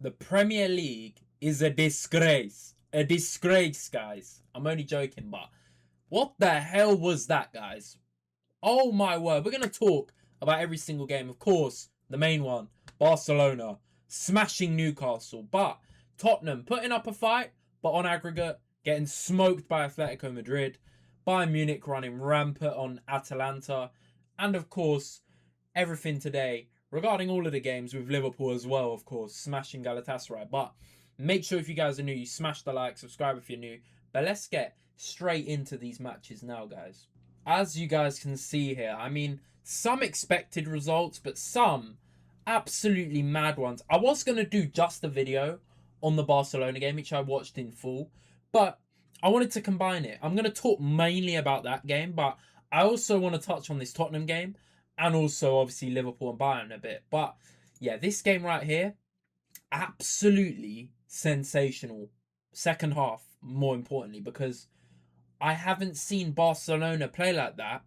The Premier League is a disgrace. A disgrace, guys. I'm only joking, but what the hell was that, guys? Oh my word. We're going to talk about every single game. Of course, the main one, Barcelona smashing Newcastle. But Tottenham putting up a fight, but on aggregate, getting smoked by Atletico Madrid. Bayern Munich running rampant on Atalanta. And of course, everything today regarding all of the games with Liverpool as well, of course, smashing Galatasaray. But make sure if you guys are new, you smash the like, subscribe if you're new. But let's get straight into these matches now, guys. As you guys can see here, I mean, some expected results, but some absolutely mad ones. I was going to do just a video on the Barcelona game, which I watched in full, but I wanted to combine it. I'm going to talk mainly about that game, but I also want to touch on this Tottenham game and also obviously Liverpool and Bayern a bit. But yeah, this game right here, absolutely sensational. Second half, more importantly, because I haven't seen Barcelona play like that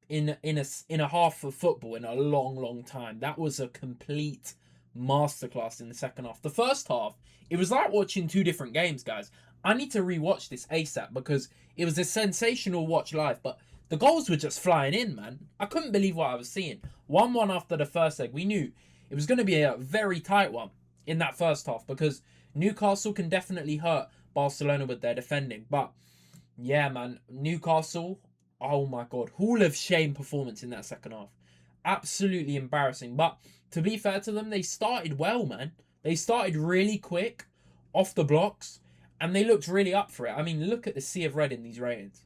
in a half of football in a long time. That was a complete masterclass in the second half. The first half, it was like watching two different games, guys. I need to rewatch this ASAP because it was a sensational watch live, but the goals were just flying in, man. I couldn't believe what I was seeing. 1-1 after the first leg. We knew it was going to be a very tight one in that first half because Newcastle can definitely hurt Barcelona with their defending. But yeah, man, Newcastle, oh my God, Hall of Shame performance in that second half. Absolutely embarrassing. But to be fair to them, they started well, man. They started really quick off the blocks and they looked really up for it. I mean, look at the sea of red in these ratings.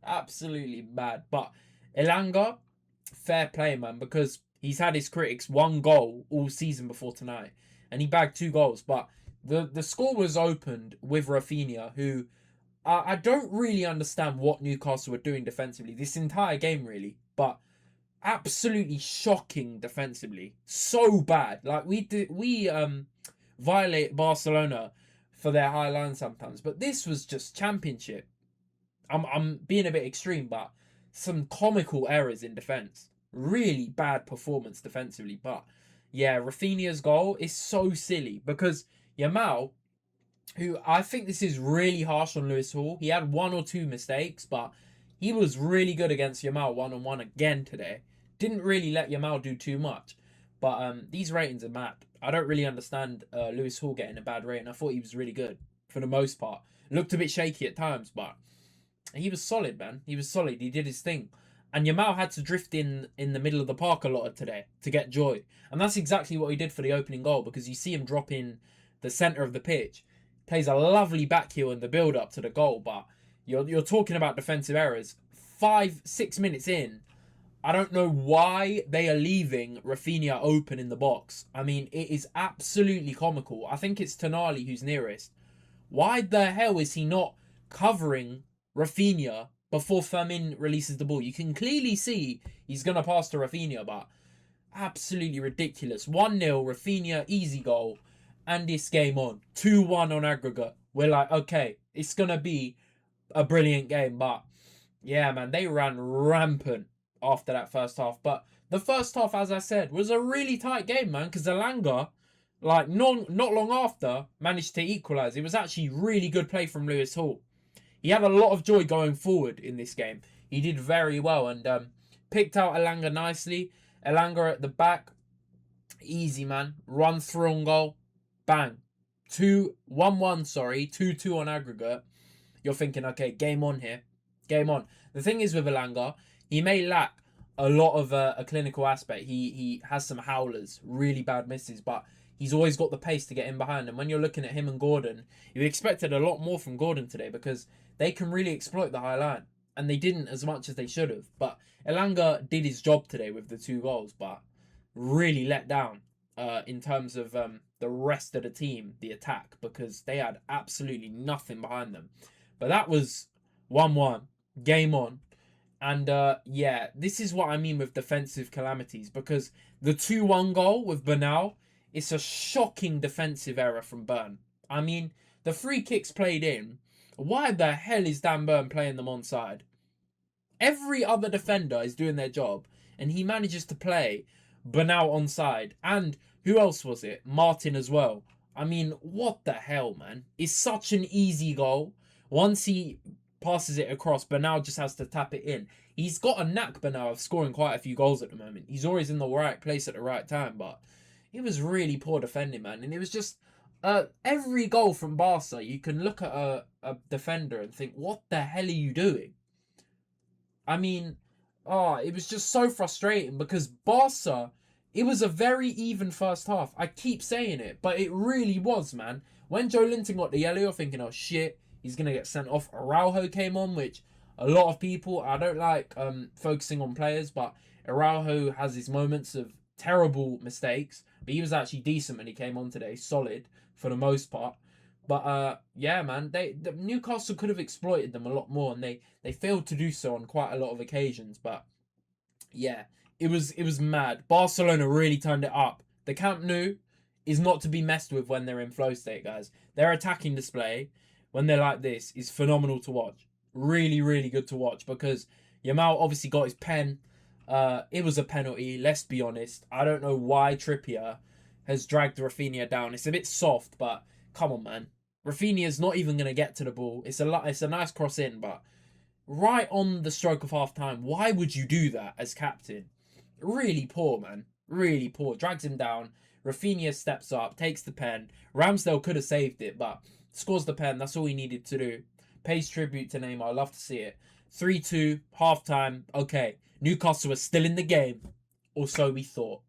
Absolutely bad. But Elanga, fair play, man, because he's had his critics 1 goal all season before tonight and he bagged 2 goals. But the score was opened with Rafinha, who I don't really understand what Newcastle were doing defensively this entire game, really, but absolutely shocking defensively. So bad. Like we violate Barcelona for their high line sometimes, but this was just championship. I'm being a bit extreme, but some comical errors in defense. Really bad performance defensively, but yeah, Rafinha's goal is so silly because Yamal, who I think this is really harsh on Lewis Hall. He had 1 or 2 mistakes, but he was really good against Yamal one-on-one again today. Didn't really let Yamal do too much. But these ratings are mad. I don't really understand Lewis Hall getting a bad rating. I thought he was really good for the most part. Looked a bit shaky at times, but he was solid, man. He was solid. He did his thing. And Yamal had to drift in the middle of the park a lot today to get joy. And that's exactly what he did for the opening goal, because you see him drop in the centre of the pitch. Plays a lovely back heel in the build-up to the goal, but you're talking about defensive errors. 5-6 minutes in, I don't know why they are leaving Rafinha open in the box. I mean, it is absolutely comical. I think it's Tonali who's nearest. Why the hell is he not covering Rafinha before Firmin releases the ball? You can clearly see he's going to pass to Rafinha, but absolutely ridiculous. 1-0, Rafinha, easy goal. And this game on. 2-1 on aggregate. We're like, okay, it's going to be a brilliant game. But yeah, man, they ran rampant after that first half. But the first half, as I said, was a really tight game, man. Because Elanga, like, not long after, managed to equalise. It was actually really good play from Lewis Hall. He had a lot of joy going forward in this game. He did very well and picked out Elanga nicely. Elanga at the back. Easy, man. Run through on goal. Bang. 1-1, 2-2 on aggregate. You're thinking, okay, game on here. Game on. The thing is with Elanga, he may lack a lot of a clinical aspect. He has some howlers, really bad misses, but he's always got the pace to get in behind. And when you're looking at him and Gordon, you expected a lot more from Gordon today because they can really exploit the high line. And they didn't as much as they should have. But Elanga did his job today with the 2 goals, but really let down in terms of the rest of the team, the attack, because they had absolutely nothing behind them. But that was 1-1, game on. And yeah, this is what I mean with defensive calamities, because the 2-1 goal with Bernal, it's a shocking defensive error from Burn. I mean, the free kicks played in. Why the hell is Dan Burn playing them onside? Every other defender is doing their job, and he manages to play Bernal onside. And Who else was it? Martin as well. I mean, what the hell, man? It's such an easy goal. Once he passes it across, Bernal just has to tap it in. He's got a knack, Bernal, of scoring quite a few goals at the moment. He's always in the right place at the right time, but it was really poor defending, man. And it was just every goal from Barca, you can look at a defender and think, what the hell are you doing? I mean, it was just so frustrating because Barca, it was a very even first half. I keep saying it, but it really was, man. When Joe Linton got the yellow, you're thinking, oh shit, he's going to get sent off. Araujo came on, which a lot of people, I don't like focusing on players, but Araujo has his moments of terrible mistakes, but he was actually decent when he came on today, solid for the most part. But yeah, man, the Newcastle could have exploited them a lot more, and they failed to do so on quite a lot of occasions. But yeah, it was mad. Barcelona really turned it up. The Camp Nou is not to be messed with when they're in flow state, guys. Their attacking display when they're like this is phenomenal to watch. Really, really good to watch because Yamal obviously got his pen. It was a penalty. Let's be honest. I don't know why Trippier has dragged Rafinha down. It's a bit soft, but come on, man. Rafinha's not even going to get to the ball. It's a nice cross in, but right on the stroke of half time, why would you do that as captain? Really poor, man. Really poor. Drags him down. Rafinha steps up, takes the pen. Ramsdale could have saved it, but scores the pen. That's all he needed to do. Pays tribute to Neymar. I love to see it. 3-2, half time. Okay, Newcastle was still in the game, or so we thought.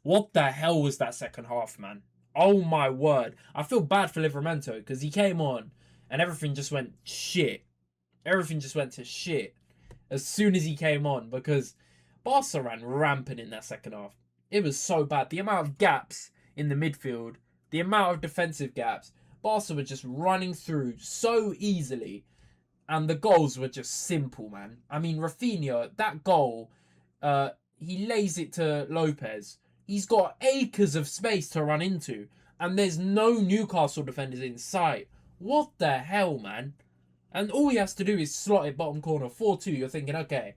What the hell was that second half, man? Oh my word. I feel bad for Livramento because he came on and everything just went shit. Everything just went to shit as soon as he came on because Barca ran rampant in that second half. It was so bad. The amount of gaps in the midfield, the amount of defensive gaps, Barca were just running through so easily. And the goals were just simple, man. I mean, Rafinha, that goal, he lays it to Lopez. He's got acres of space to run into. And there's no Newcastle defenders in sight. What the hell, man? And all he has to do is slot it bottom corner, 4-2. You're thinking, okay,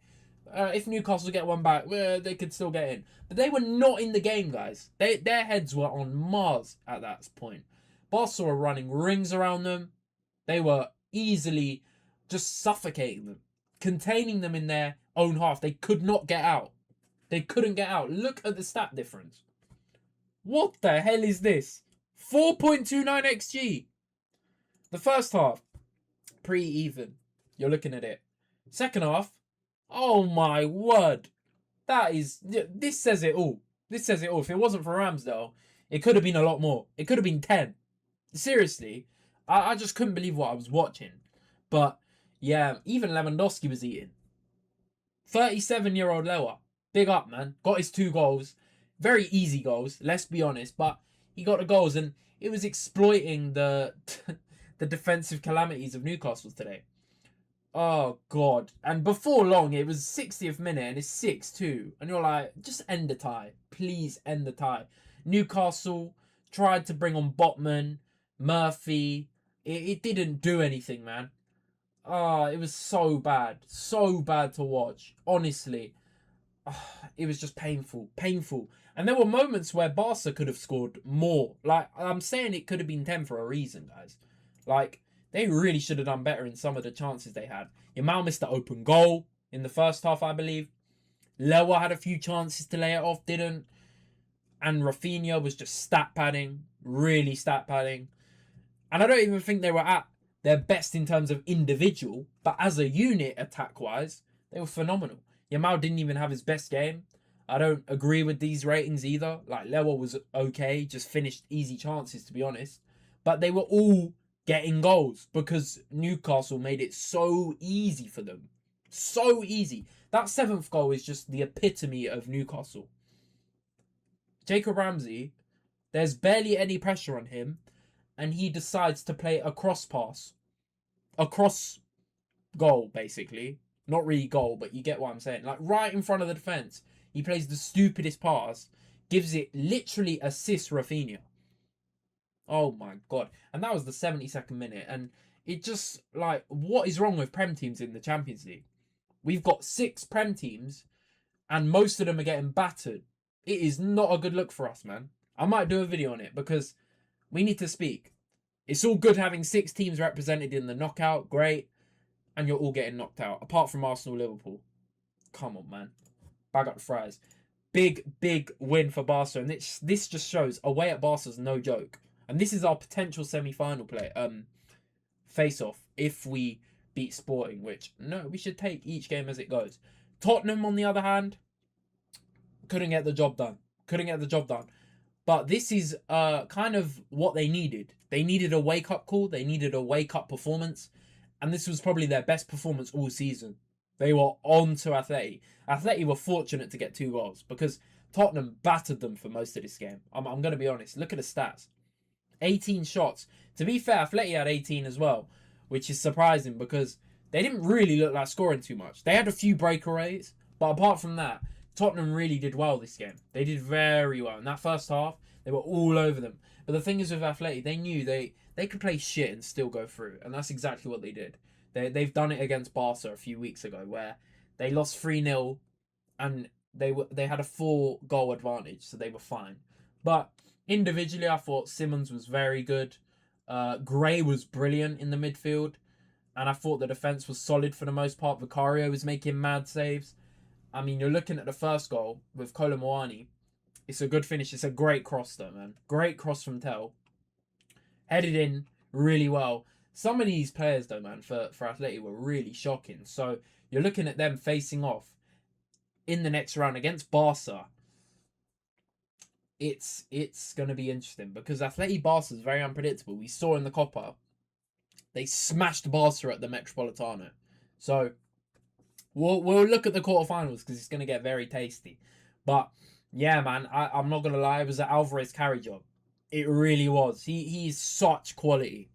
if Newcastle get one back, they could still get in. But they were not in the game, guys. Their heads were on Mars at that point. Barca were running rings around them. They were easily just suffocating them, containing them in their own half. They could not get out. They couldn't get out. Look at the stat difference. What the hell is this? 4.29 XG. The first half, pretty even. You're looking at it. Second half, oh my word. This says it all. This says it all. If it wasn't for Ramsdale, it could have been a lot more. It could have been 10. Seriously, I just couldn't believe what I was watching. But yeah, even Lewandowski was eating. 37-year-old Lewa. Big up, man. Got his 2 goals. Very easy goals, let's be honest. But he got the goals and it was exploiting the the defensive calamities of Newcastle today. Oh, God. And before long, it was 60th minute and it's 6-2. And you're like, just end the tie. Please end the tie. Newcastle tried to bring on Botman, Murphy. It didn't do anything, man. It was so bad. So bad to watch. Honestly. It was just painful. Painful. And there were moments where Barca could have scored more. Like, I'm saying it could have been 10 for a reason, guys. Like, they really should have done better in some of the chances they had. Yamal missed the open goal in the first half, I believe. Lewa had a few chances to lay it off, didn't. And Rafinha was just stat padding. Really stat padding. And I don't even think they were at their best in terms of individual. But as a unit, attack-wise, they were phenomenal. Yamal didn't even have his best game. I don't agree with these ratings either. Like, Lewa was okay. Just finished easy chances, to be honest. But they were all getting goals because Newcastle made it so easy for them. So easy. That 7th goal is just the epitome of Newcastle. Jacob Ramsey, there's barely any pressure on him, and he decides to play a cross pass. A cross goal, basically. Not really goal, but you get what I'm saying. Like, right in front of the defence. He plays the stupidest pass. Gives it literally assists Rafinha. Oh my God. And that was the 72nd minute. And it just, like, what is wrong with Prem teams in the Champions League? We've got 6 Prem teams, and most of them are getting battered. It is not a good look for us, man. I might do a video on it because we need to speak. It's all good having 6 teams represented in the knockout, great, and you're all getting knocked out, apart from Arsenal, Liverpool. Come on, man. Bag up the fries. Big win for Barca, and this just shows away at Barca's no joke. And this is our potential semi-final play, face-off if we beat Sporting, which, no, we should take each game as it goes. Tottenham, on the other hand, couldn't get the job done. But this is kind of what they needed. They needed a wake-up call. They needed a wake-up performance. And this was probably their best performance all season. They were on to Atleti. Atleti were fortunate to get 2 goals because Tottenham battered them for most of this game. I'm going to be honest. Look at the stats. 18 shots. To be fair, Atleti had 18 as well, which is surprising because they didn't really look like scoring too much. They had a few breakaways, but apart from that, Tottenham really did well this game. They did very well. In that first half, they were all over them. But the thing is with Atleti, they knew they could play shit and still go through. And that's exactly what they did. They've done it against Barca a few weeks ago where they lost 3-0 and they had a 4-goal advantage, so they were fine. But individually, I thought Simmons was very good. Gray was brilliant in the midfield. And I thought the defence was solid for the most part. Vicario was making mad saves. I mean, you're looking at the first goal with Kolo Muani. It's a good finish. It's a great cross, though, man. Great cross from Tel. Headed in really well. Some of these players, though, man, for Atleti were really shocking. So you're looking at them facing off in the next round against Barca. It's going to be interesting because Atleti Barca is very unpredictable. We saw in the Copa, they smashed Barca at the Metropolitano. So we'll look at the quarterfinals because it's going to get very tasty. But yeah, man, I'm not going to lie. It was an Alvarez carry job. It really was. He's such quality.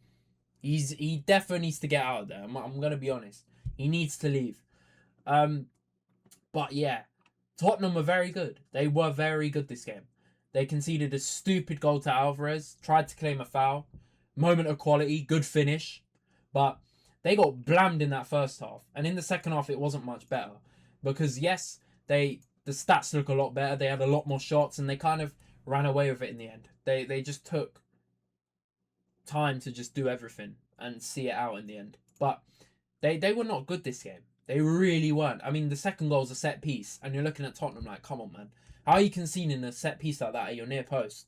He definitely needs to get out of there. I'm going to be honest. He needs to leave. But yeah, Tottenham were very good. They were very good this game. They conceded a stupid goal to Alvarez. Tried to claim a foul. Moment of quality. Good finish. But they got blammed in that first half. And in the second half, it wasn't much better. Because yes, the stats look a lot better. They had a lot more shots. And they kind of ran away with it in the end. They just took time to just do everything and see it out in the end. But they were not good this game. They really weren't. I mean, the second goal was a set piece, and you're looking at Tottenham like, come on, man. How are you conceding a set piece like that at your near post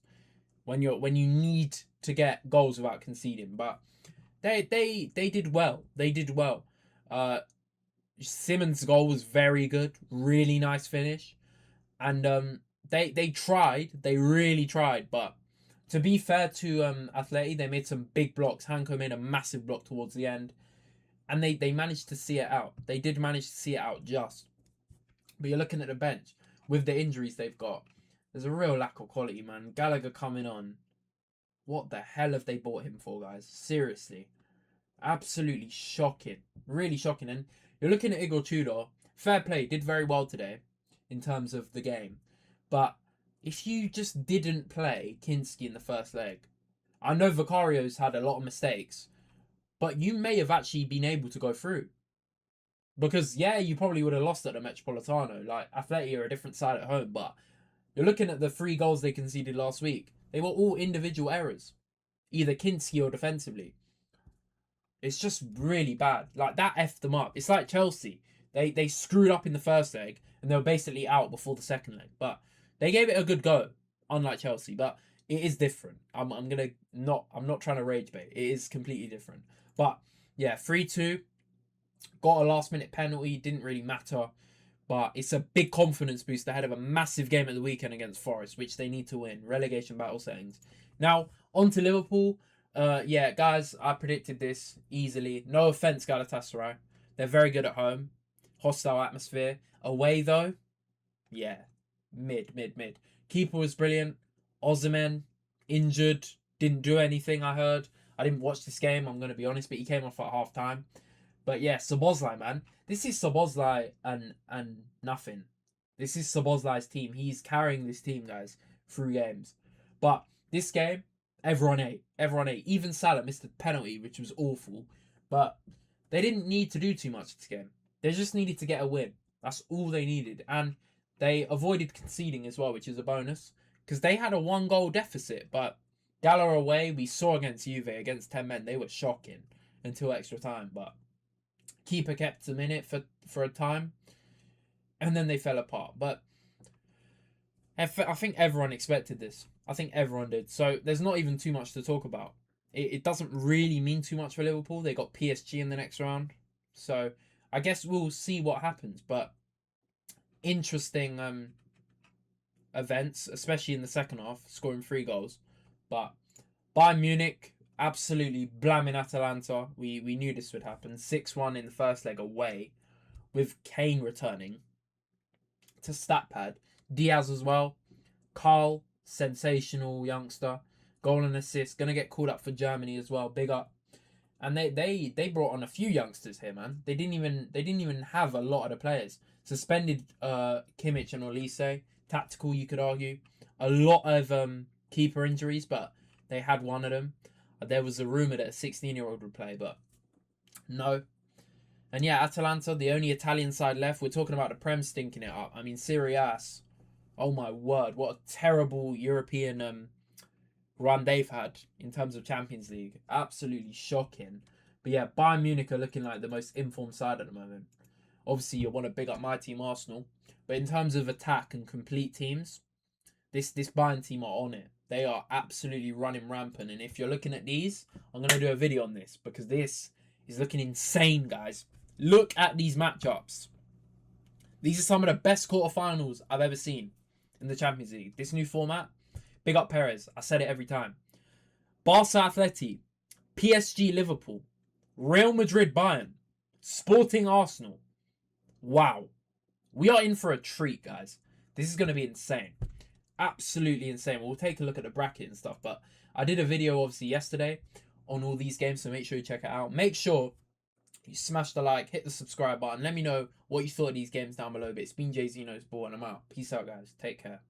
when you need to get goals without conceding? But they did well. They did well. Simmons' goal was very good. Really nice finish. And they tried. They really tried, but to be fair to Atleti, they made some big blocks. Hanko made a massive block towards the end. And they managed to see it out. They did manage to see it out just. But you're looking at the bench. With the injuries they've got, there's a real lack of quality, man. Gallagher coming on. What the hell have they bought him for, guys? Seriously. Absolutely shocking. Really shocking. And you're looking at Igor Tudor. Fair play. Did very well today in terms of the game. But if you just didn't play Kinski in the first leg, I know Vicario's had a lot of mistakes, but you may have actually been able to go through. Because, yeah, you probably would have lost at the Metropolitano. Like, Atleti are a different side at home, but you're looking at the 3 goals they conceded last week. They were all individual errors. Either Kinski or defensively. It's just really bad. Like, that effed them up. It's like Chelsea. They screwed up in the first leg, and they were basically out before the second leg. But they gave it a good go, unlike Chelsea. But it is different. I'm not trying to rage bait. It is completely different. But, yeah, 3-2. Got a last-minute penalty. Didn't really matter. But it's a big confidence boost ahead of a massive game at the weekend against Forest, which they need to win. Relegation battle settings. Now, on to Liverpool. Yeah, guys, I predicted this easily. No offense, Galatasaray. They're very good at home. Hostile atmosphere. Away, though, yeah, mid. Keeper was brilliant. Osimhen, injured. Didn't do anything, I heard. I didn't watch this game, I'm going to be honest, but he came off at half-time. But yeah, Szoboszlai, man. This is Szoboszlai and nothing. This is Szoboszlai's team. He's carrying this team, guys, through games. But this game, everyone ate. Even Salah missed a penalty, which was awful. But they didn't need to do too much this game. They just needed to get a win. That's all they needed. And they avoided conceding as well, which is a bonus. because they had a 1-goal deficit. But Gala away, we saw against Juve, against 10 men, they were shocking until extra time. But keeper kept them in it for a time, and then they fell apart. But I think everyone expected this. I think everyone did. So there's not even too much to talk about. It doesn't really mean too much for Liverpool. They got PSG in the next round. So I guess we'll see what happens. But interesting events, especially in the second half, scoring 3 goals. But Bayern Munich absolutely blamming Atalanta. We knew this would happen. 6-1 in the first leg away, with Kane returning to StatPad. Diaz as well. Carl, sensational youngster. Goal and assist. Gonna get called up for Germany as well. Big up. And they brought on a few youngsters here, man. They didn't even have a lot of the players. Suspended Kimmich and Olise. Tactical, you could argue. A lot of keeper injuries, but they had one of them. There was a rumour that a 16-year-old would play, but no. And yeah, Atalanta, the only Italian side left. We're talking about the Prem stinking it up. I mean, Serie A. Oh my word, what a terrible European run they've had in terms of Champions League. Absolutely shocking. But yeah, Bayern Munich are looking like the most informed side at the moment. Obviously, you want to big up my team, Arsenal. But in terms of attack and complete teams, this Bayern team are on it. They are absolutely running rampant. And if you're looking at these, I'm going to do a video on this, because this is looking insane, guys. Look at these matchups. These are some of the best quarterfinals I've ever seen in the Champions League. This new format, big up Perez. I said it every time. Barca Atleti, PSG Liverpool, Real Madrid Bayern, Sporting Arsenal. Wow. We are in for a treat, guys. This is going to be insane. Absolutely insane. We'll take a look at the bracket and stuff. But I did a video, obviously, yesterday on all these games. So make sure you check it out. Make sure you smash the like, hit the subscribe button. Let me know what you thought of these games down below. But it's been Jay Zeno's Ball, and I'm out. Peace out, guys. Take care.